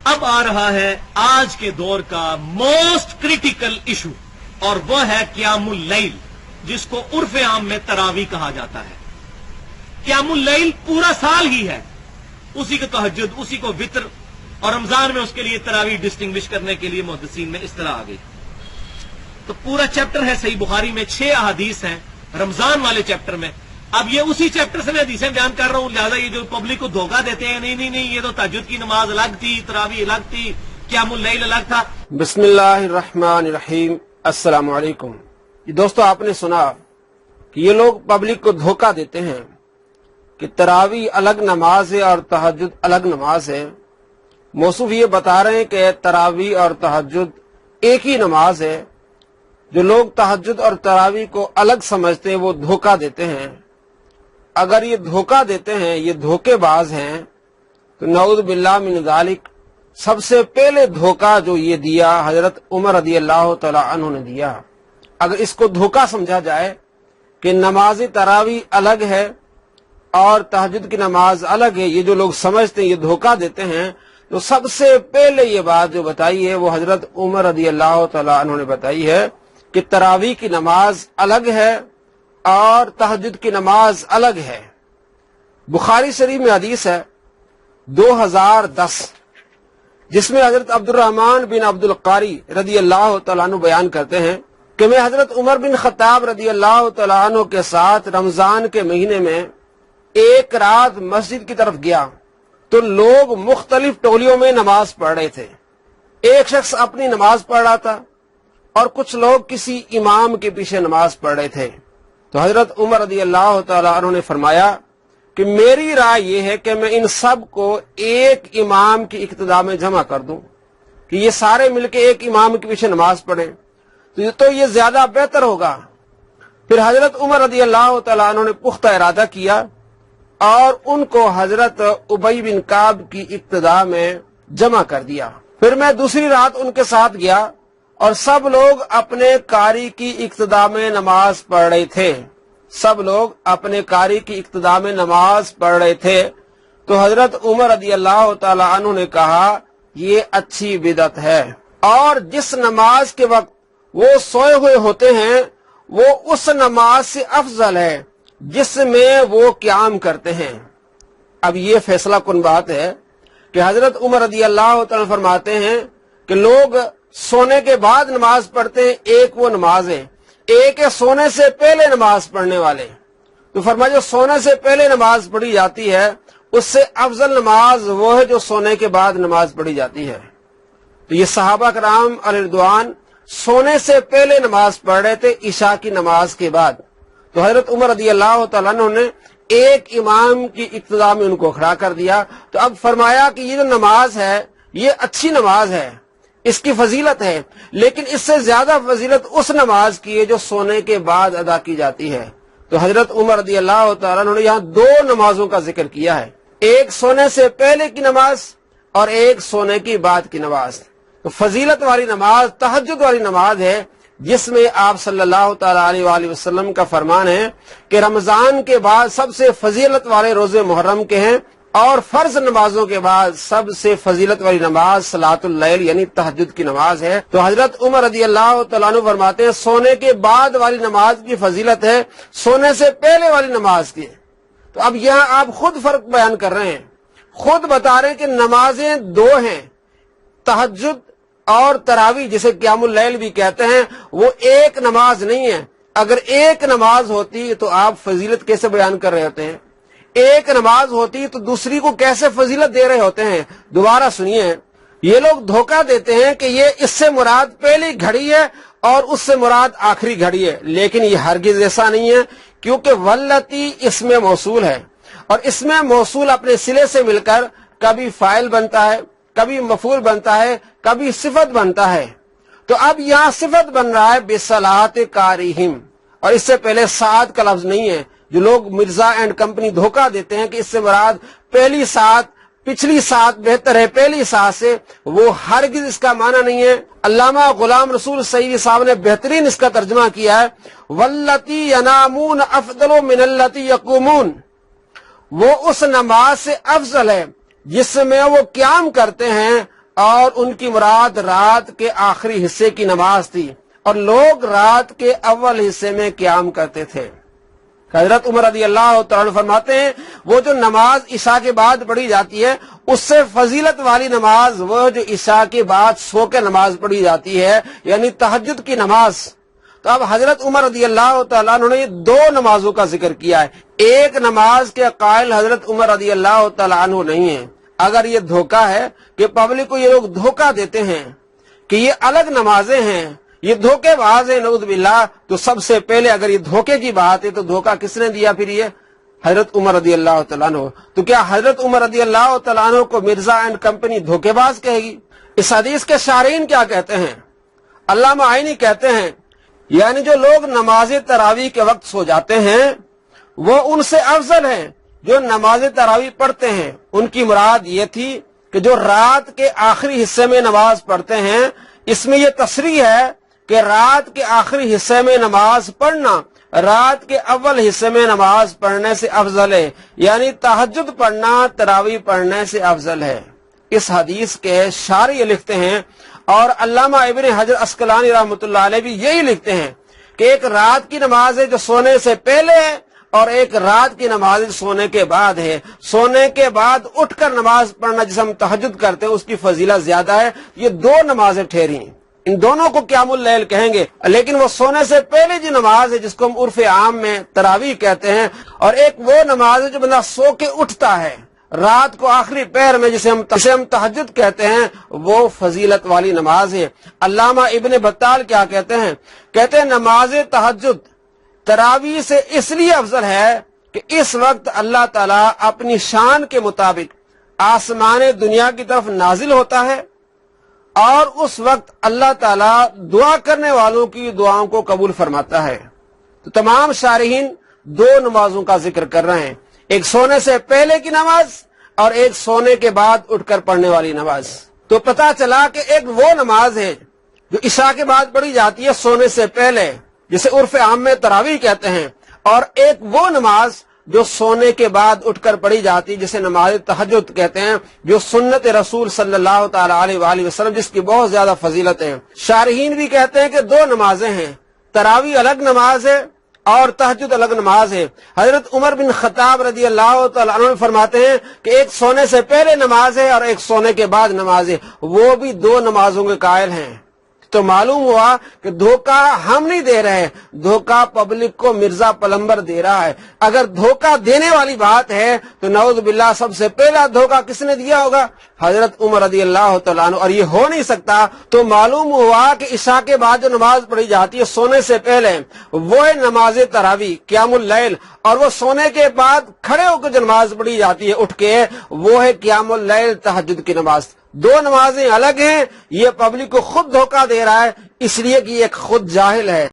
اب आ रहा है आज के दौर का मोस्ट क्रिटिकल इशू, और वो है क़ियामुल लैल, जिसको उर्फ आम में तरावी कहा जाता है। क़ियामुल लैल पूरा साल ही है, उसी को तहज्जुद, उसी को वित्र, और रमजान में उसके लिए तरावी डिस्टिंग्विश करने के लिए मुहद्दिसीन में इस तरह आ गई। तो पूरा चैप्टर है सही बुखारी में, 6 अहादीस हैं रमजान वाले चैप्टर में। अब ये उसी चैप्टर से मैं हदीसें बयान कर रहा हूं, लिहाजा ये जो पब्लिक को धोखा देते हैं, नहीं नहीं नहीं, ये तो तहज्जुद की नमाज अलग थी, तरावी अलग थी, क़ियामुल लैल अलग था। बिस्मिल्लाहिर्रहमानिर्रहीम, अस्सलाम वालेकुम। दोस्तों, आपने सुना कि ये लोग पब्लिक को धोखा देते हैं कि तरावी अलग नमाज है और तहज्जुद अलग नमाज है। मौसूफ ये बता रहे हैं कि तरावी और तहज्जुद एक ही नमाज है। जो लोग तहज्जुद और तरावी को अलग समझते हैं वो धोखा देते हैं। अगर ये धोखा देते हैं, ये धोखेबाज हैं, तो नऊज़ बिल्लाह मिन ज़ालिक। सबसे पहले धोखा जो ये दिया हजरत उमर रज़ियल्लाहु तआला अन्हु ने दिया। अगर इसको धोखा समझा जाए कि नमाज तरावी अलग है और तहज्जुद की नमाज अलग है, ये जो लोग समझते हैं, ये धोखा देते हैं, तो सबसे पहले ये बात जो बताई है वो हजरत उमर रज़ियल्लाहु तआला अन्हु ने बताई है कि तरावी की नमाज अलग है और तहज्जुद की नमाज अलग है। बुखारी शरीफ में हदीस है 2010, जिसमें हजरत अब्दुर्रहमान बिन अब्दुल कारी रज़ियल्लाहु तआला अन्हु बयान करते हैं कि मैं हजरत उमर बिन खत्ताब रज़ियल्लाहु तआला अन्हु के साथ रमजान के महीने में एक रात मस्जिद की तरफ गया तो लोग मुख्तलिफ टोलियों में नमाज पढ़ रहे थे। एक शख्स अपनी नमाज पढ़ रहा था और कुछ लोग किसी इमाम के पीछे नमाज पढ़ रहे थे। तो हजरत उमर रज़ियल्लाहु तआला अन्हु ने फरमाया कि मेरी राय यह है कि मैं इन सब को एक इमाम की इक्तिदा में जमा कर दूं, कि ये सारे मिलकर एक इमाम के पीछे नमाज पढ़ें, तो ये ज्यादा बेहतर होगा। फिर हजरत उमर रज़ियल्लाहु तआला अन्हु ने पुख्ता इरादा किया और उनको हजरत उबई बिन काब की इक्तिदा में जमा कर दिया। फिर मैं दूसरी रात उनके साथ गया और सब लोग अपने कारी की इक्तिदा में नमाज पढ़ रहे थे। सब लोग अपने कारी की इक्तिदा में नमाज पढ़ रहे थे। तो हजरत उमर रज़ियल्लाहु तआला अन्हु ने कहा, ये अच्छी बिदअत है, और जिस नमाज के वक्त वो सोए हुए होते हैं वो उस नमाज से अफजल है जिसमें वो क़याम करते हैं। अब ये फैसला कुन बात है कि हजरत उमर रज़ियल्लाहु तआला फरमाते हैं कि लोग सोने के बाद नमाज पढ़ते हैं, एक वो नमाज है, एक है सोने से पहले नमाज पढ़ने वाले। तो फरमाया जो सोने से पहले नमाज पढ़ी जाती है उससे अफजल नमाज वो है जो सोने के बाद नमाज पढ़ी जाती है। तो ये सहाबा कराम अलैहिर्रिज़वान सोने से पहले नमाज पढ़ रहे थे, इशा की नमाज के बाद। तो हजरत उमर रज़ियल्लाहु तआला अन्हु ने एक इमाम की इक्तिदा में उनको खड़ा कर दिया। तो अब फरमाया कि ये जो नमाज है ये अच्छी नमाज है, इसकी फजीलत है, लेकिन इससे ज्यादा फजीलत उस नमाज की है जो सोने के बाद अदा की जाती है। तो हजरत उमर रज़ियल्लाहु तआला अन्हु ने यहाँ 2 नमाजों का जिक्र किया है, एक सोने से पहले की नमाज और एक सोने की बाद की नमाज। तो फजीलत वाली नमाज तहज्जुद वाली नमाज है, जिसमें आप सल्लल्लाहु तआला अलैहि वसल्लम का फरमान है कि रमजान के बाद सबसे फजीलत वाले रोजे मुहर्रम के हैं और फर्ज नमाजों के बाद सबसे फजीलत वाली नमाज सलातुल लैल यानी तहज्जुद की नमाज है। तो हजरत उमर रज़ियल्लाहु तआला अन्हु फरमाते हैं सोने के बाद वाली नमाज की फजीलत है सोने से पहले वाली नमाज की। तो अब यहाँ आप खुद फर्क बयान कर रहे हैं, खुद बता रहे हैं कि नमाजें 2 हैं, तहज्जुद और तरावी जिसे क़ियामुल लैल भी कहते हैं, वो एक नमाज नहीं है। अगर एक नमाज होती तो आप फजीलत कैसे बयान कर रहे होते हैं? एक नमाज होती तो दूसरी को कैसे फजीलत दे रहे होते हैं? दोबारा सुनिए, ये लोग धोखा देते हैं कि ये इससे मुराद पहली घड़ी है और उससे मुराद आखिरी घड़ी है, लेकिन ये हरगिज ऐसा नहीं है, क्योंकि वल्लती इसमें मौसूल है और इसमें मौसूल अपने सिले से मिलकर कभी फाइल बनता है, कभी मफूल बनता है, कभी सिफत बनता है। तो अब यहाँ सिफत बन रहा है बिसलात कारिहिम, और इससे पहले सात का लफ्ज नहीं है। जो लोग मिर्जा एंड कंपनी धोखा देते हैं कि इससे मुराद पहली सात, पिछली सात बेहतर है पहली सात से, वो हरगिज इसका माना नहीं है। अल्लामा गुलाम रसूल सईदी साहब ने बेहतरीन इसका तर्जुमा किया है, वल्लती यनामून अफदलु मिनल्लती यकूमून, वो उस नमाज से अफजल है जिसमें वो क़याम करते हैं اور ان کی مراد رات کے آخری حصے کی نماز تھی، اور لوگ رات کے اول حصے میں قیام کرتے تھے۔ حضرت عمر رضی اللہ تعالیٰ عنہ فرماتے ہیں وہ جو نماز عشاء کے بعد پڑھی جاتی ہے اس سے فضیلت والی نماز وہ جو عشاء کے بعد سو کے نماز پڑھی جاتی ہے، یعنی تہجد کی نماز۔ تو اب حضرت عمر رضی اللہ تعالیٰ عنہ نے یہ دو نمازوں کا ذکر کیا ہے، ایک نماز کے قائل حضرت عمر رضی اللہ تعالیٰ عنہ نہیں ہے۔ اگر یہ دھوکہ ہے کہ پبلک کو یہ لوگ دھوکہ دیتے ہیں کہ یہ الگ نمازیں ہیں، یہ دھوکے باز ہے نعوذ باللہ، تو سب سے پہلے اگر یہ دھوکے کی بات ہے تو دھوکہ کس نے دیا پھر؟ یہ حضرت عمر رضی اللہ تعالیٰ عنہ۔ تو کیا حضرت عمر رضی اللہ تعالیٰ عنہ کو مرزا اینڈ کمپنی دھوکے باز کہے گی؟ اس حدیث کے شارحین کیا کہتے ہیں؟ علامہ عینی کہتے ہیں یعنی جو لوگ نماز تراویح کے وقت سو جاتے ہیں وہ ان سے افضل ہیں جو نماز تراویح پڑھتے ہیں۔ ان کی مراد یہ تھی کہ جو رات کے آخری حصے میں نماز پڑھتے ہیں، اس میں یہ تصریح ہے کہ رات کے آخری حصے میں نماز پڑھنا رات کے اول حصے میں نماز پڑھنے سے افضل ہے، یعنی تہجد پڑھنا تراویح پڑھنے سے افضل ہے۔ اس حدیث کے شارح یہ لکھتے ہیں، اور علامہ ابن حجر عسقلانی رحمۃ اللہ علیہ بھی یہی لکھتے ہیں کہ ایک رات کی نماز ہے جو سونے سے پہلے ہے، اور ایک رات کی نماز سونے کے بعد ہے۔ سونے کے بعد اٹھ کر نماز پڑھنا جسے ہم تہجد کرتے ہیں اس کی فضیلت زیادہ ہے۔ یہ دو نمازیں ٹھہری ہیں، ان دونوں کو قیام اللیل کہیں گے، لیکن وہ سونے سے پہلے جو نماز ہے جس کو ہم عرف عام میں تراویح کہتے ہیں، اور ایک وہ نماز ہے جو بندہ سو کے اٹھتا ہے رات کو آخری پہر میں جسے ہم تہجد کہتے ہیں، وہ فضیلت والی نماز ہے۔ علامہ ابن بطال کیا کہتے ہیں نماز تہجد تراویح سے اس لیے افضل ہے کہ اس وقت اللہ تعالیٰ اپنی شان کے مطابق آسمان دنیا کی طرف نازل ہوتا ہے، اور اس وقت اللہ تعالیٰ دعا کرنے والوں کی دعاؤں کو قبول فرماتا ہے۔ تو تمام شارحین دو نمازوں کا ذکر کر رہے ہیں، ایک سونے سے پہلے کی نماز اور ایک سونے کے بعد اٹھ کر پڑھنے والی نماز۔ تو پتہ چلا کہ ایک وہ نماز ہے جو عشاء کے بعد پڑھی جاتی ہے سونے سے پہلے، جسے عرف عام میں تراویح کہتے ہیں، اور ایک وہ نماز جو سونے کے بعد اٹھ کر پڑھی جاتی جسے نماز تہجد کہتے ہیں، جو سنت رسول صلی اللہ تعالی علیہ وآلہ وسلم جس کی بہت زیادہ فضیلت ہے۔ شارحین بھی کہتے ہیں کہ دو نمازیں ہیں، تراویح الگ نماز ہے اور تہجد الگ نماز ہے۔ حضرت عمر بن خطاب رضی اللہ تعالیٰ عنہ فرماتے ہیں کہ ایک سونے سے پہلے نماز ہے اور ایک سونے کے بعد نماز ہے، وہ بھی دو نمازوں کے قائل ہیں۔ تو معلوم ہوا کہ دھوکہ ہم نہیں دے رہے، دھوکہ پبلک کو مرزا پلمبر دے رہا ہے۔ اگر دھوکہ دینے والی بات ہے تو نعوذ باللہ سب سے پہلا دھوکہ کس نے دیا ہوگا؟ حضرت عمر رضی اللہ تعالیٰ عنہ، اور یہ ہو نہیں سکتا۔ تو معلوم ہوا کہ عشاء کے بعد جو نماز پڑھی جاتی ہے سونے سے پہلے وہ ہے نماز تراویح قیام اللیل، اور وہ سونے کے بعد کھڑے ہو کر جو نماز پڑھی جاتی ہے اٹھ کے وہ ہے قیام اللیل تہجد کی نماز۔ دو نمازیں الگ ہیں، یہ پبلک کو خود دھوکہ دے رہا ہے اس لیے کہ یہ ایک خود جاہل ہے۔